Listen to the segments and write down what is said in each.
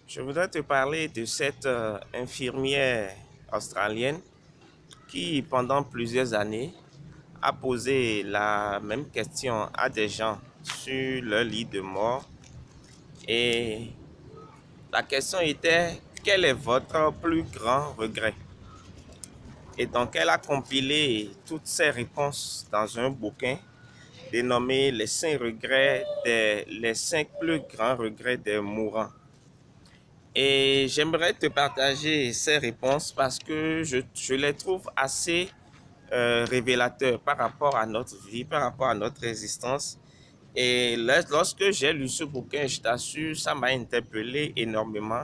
Je voudrais te parler de cette infirmière australienne qui, pendant plusieurs années, a posé la même question à des gens sur leur lit de mort. Et la question était, quel est votre plus grand regret? Et donc, elle a compilé toutes ces réponses dans un bouquin dénommé les cinq plus grands regrets des mourants. Et j'aimerais te partager ces réponses parce que je les trouve assez révélateurs par rapport à notre vie, par rapport à notre existence. Et lorsque j'ai lu ce bouquin, je t'assure, ça m'a interpellé énormément.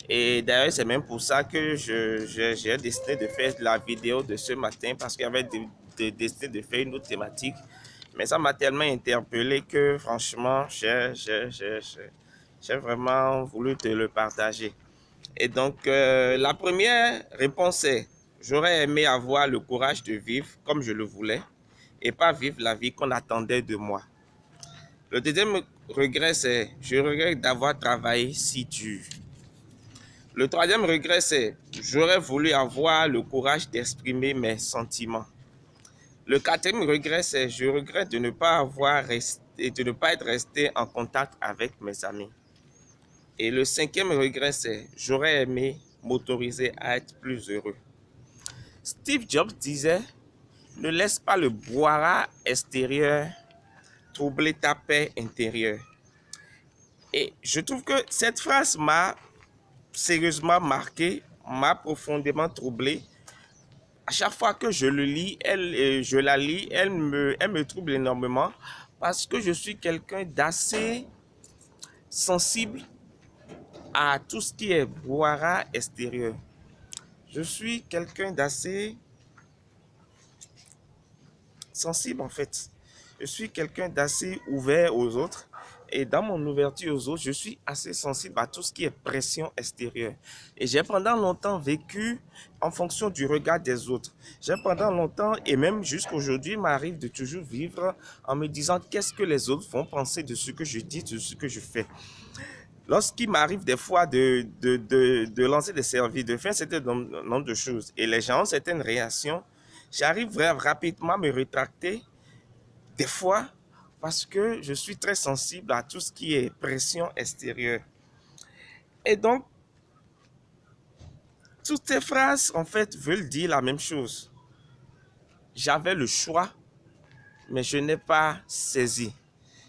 Et d'ailleurs, c'est même pour ça que j'ai décidé de faire la vidéo de ce matin parce qu'il y avait décidé de faire une autre thématique. Mais ça m'a tellement interpellé que franchement, j'ai vraiment voulu te le partager. Et donc, la première réponse est, j'aurais aimé avoir le courage de vivre comme je le voulais et pas vivre la vie qu'on attendait de moi. Le deuxième regret, c'est, je regrette d'avoir travaillé si dur. Le troisième regret, c'est, j'aurais voulu avoir le courage d'exprimer mes sentiments. Le quatrième regret, c'est, je regrette de ne pas être resté en contact avec mes amis. Et le cinquième regret, c'est j'aurais aimé m'autoriser à être plus heureux. Steve Jobs disait, ne laisse pas le brouhaha extérieur troubler ta paix intérieure. Et je trouve que cette phrase m'a sérieusement marqué, m'a profondément troublé. À chaque fois que je la lis, elle me trouble énormément parce que je suis quelqu'un d'assez sensible à tout ce qui est brouhaha extérieur. Je suis quelqu'un d'assez sensible en fait. Je suis quelqu'un d'assez ouvert aux autres. Et dans mon ouverture aux autres, je suis assez sensible à tout ce qui est pression extérieure. Et j'ai pendant longtemps vécu en fonction du regard des autres. J'ai pendant longtemps, et même jusqu'aujourd'hui, il m'arrive de toujours vivre en me disant qu'est-ce que les autres vont penser de ce que je dis, de ce que je fais. Lorsqu'il m'arrive des fois de lancer des services, de faire un certain nombre de choses, et les gens ont certaines réactions, j'arrive vraiment rapidement à me rétracter, des fois, parce que je suis très sensible à tout ce qui est pression extérieure. Et donc, toutes ces phrases, en fait, veulent dire la même chose. J'avais le choix, mais je n'ai pas saisi.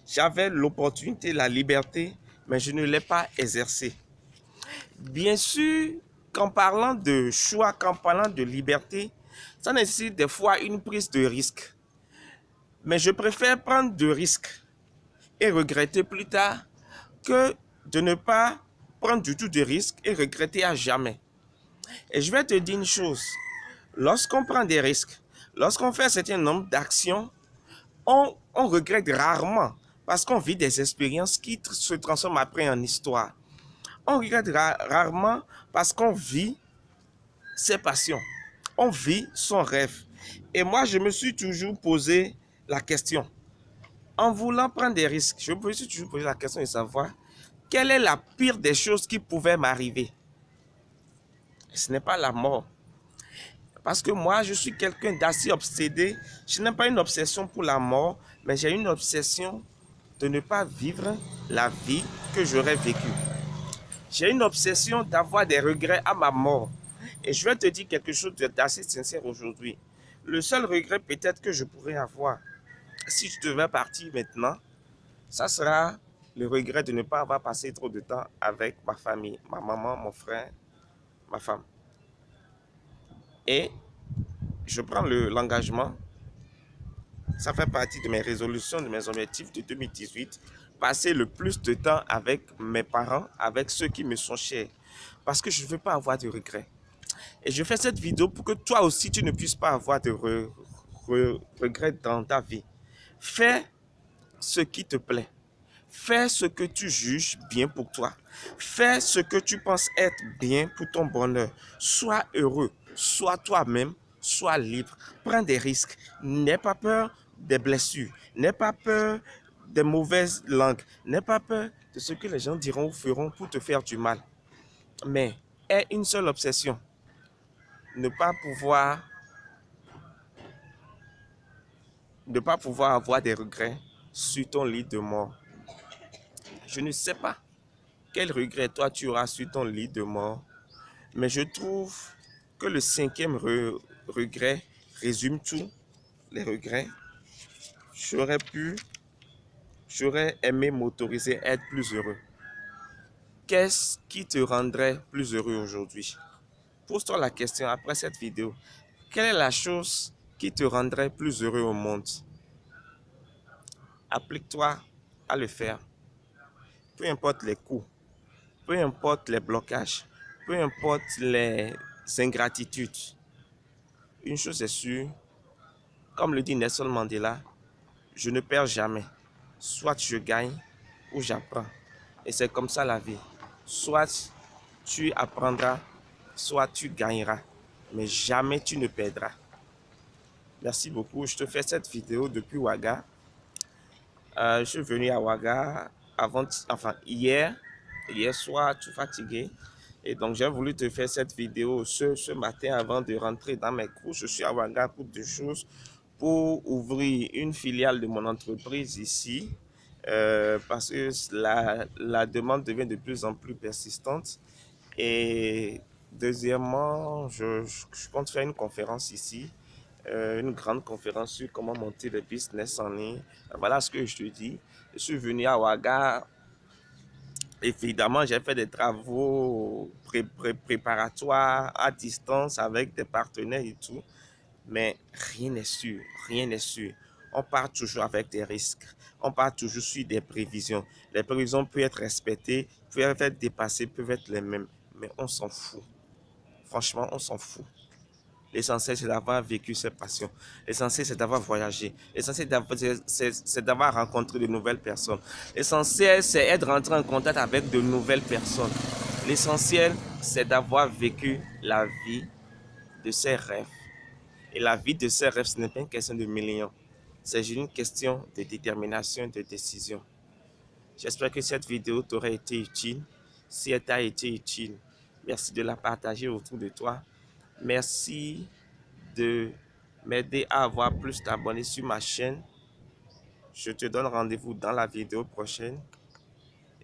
J'avais l'opportunité, la liberté, mais je ne l'ai pas exercée. Bien sûr, qu'en parlant de choix, qu'en parlant de liberté, ça nécessite des fois une prise de risque. Mais je préfère prendre de risques et regretter plus tard que de ne pas prendre du tout de risques et regretter à jamais. Et je vais te dire une chose, lorsqu'on prend des risques, lorsqu'on fait un certain nombre d'actions, on regrette rarement parce qu'on vit des expériences qui se transforment après en histoire. On regrette rarement parce qu'on vit ses passions, on vit son rêve. Et moi, je me suis toujours posé la question, en voulant prendre des risques, je me suis toujours posé la question de savoir quelle est la pire des choses qui pouvaient m'arriver. Ce n'est pas la mort. Parce que moi, je suis quelqu'un d'assez obsédé. Je n'ai pas une obsession pour la mort, mais j'ai une obsession de ne pas vivre la vie que j'aurais vécue. J'ai une obsession d'avoir des regrets à ma mort. Et je vais te dire quelque chose d'assez sincère aujourd'hui. Le seul regret peut-être que je pourrais avoir, si je devais partir maintenant, ça sera le regret de ne pas avoir passé trop de temps avec ma famille, ma maman, mon frère, ma femme. Et je prends l'engagement, ça fait partie de mes résolutions, de mes objectifs de 2018, passer le plus de temps avec mes parents, avec ceux qui me sont chers, parce que je ne veux pas avoir de regrets. Et je fais cette vidéo pour que toi aussi, tu ne puisses pas avoir de regrets dans ta vie. Fais ce qui te plaît. Fais ce que tu juges bien pour toi. Fais ce que tu penses être bien pour ton bonheur. Sois heureux. Sois toi-même. Sois libre. Prends des risques. N'aie pas peur des blessures. N'aie pas peur des mauvaises langues. N'aie pas peur de ce que les gens diront ou feront pour te faire du mal. Mais est une seule obsession. Ne pas pouvoir, ne pas pouvoir avoir des regrets sur ton lit de mort. Je ne sais pas quel regret toi tu auras sur ton lit de mort, mais je trouve que le cinquième regret résume tous les regrets. J'aurais pu, j'aurais aimé m'autoriser à être plus heureux. Qu'est-ce qui te rendrait plus heureux aujourd'hui? Pose-toi la question après cette vidéo. Quelle est la chose qui te rendrait plus heureux au monde? Applique-toi à le faire. Peu importe les coûts, peu importe les blocages, peu importe les ingratitudes. Une chose est sûre, comme le dit Nelson Mandela, je ne perds jamais. Soit je gagne ou j'apprends. Et c'est comme ça la vie. Soit tu apprendras, soit tu gagneras. Mais jamais tu ne perdras. Merci beaucoup. Je te fais cette vidéo depuis Ouaga. Je suis venu à Ouaga hier soir, tout fatigué. Et donc, j'ai voulu te faire cette vidéo ce matin avant de rentrer dans mes cours. Je suis à Ouaga pour deux choses. Pour ouvrir une filiale de mon entreprise ici, parce que la demande devient de plus en plus persistante. Et deuxièmement, je compte faire une conférence ici, une grande conférence sur comment monter le business en ligne. Voilà ce que je te dis. Je suis venu à Ouaga. Évidemment, j'ai fait des travaux préparatoires à distance avec des partenaires et tout. Mais rien n'est sûr, rien n'est sûr. On part toujours avec des risques. On part toujours sur des prévisions. Les prévisions peuvent être respectées, peuvent être dépassées, peuvent être les mêmes. Mais on s'en fout. Franchement, on s'en fout. L'essentiel, c'est d'avoir vécu ses passions. L'essentiel, c'est d'avoir voyagé. L'essentiel, c'est d'avoir rencontré de nouvelles personnes. L'essentiel, c'est être rentré en contact avec de nouvelles personnes. L'essentiel, c'est d'avoir vécu la vie de ses rêves. Et la vie de ses rêves, ce n'est pas une question de millions. C'est juste une question de détermination, de décision. J'espère que cette vidéo t'aurait été utile. Si elle t'a été utile, merci de la partager autour de toi. Merci de m'aider à avoir plus d'abonnés sur ma chaîne. Je te donne rendez-vous dans la vidéo prochaine.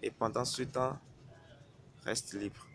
Et pendant ce temps, reste libre.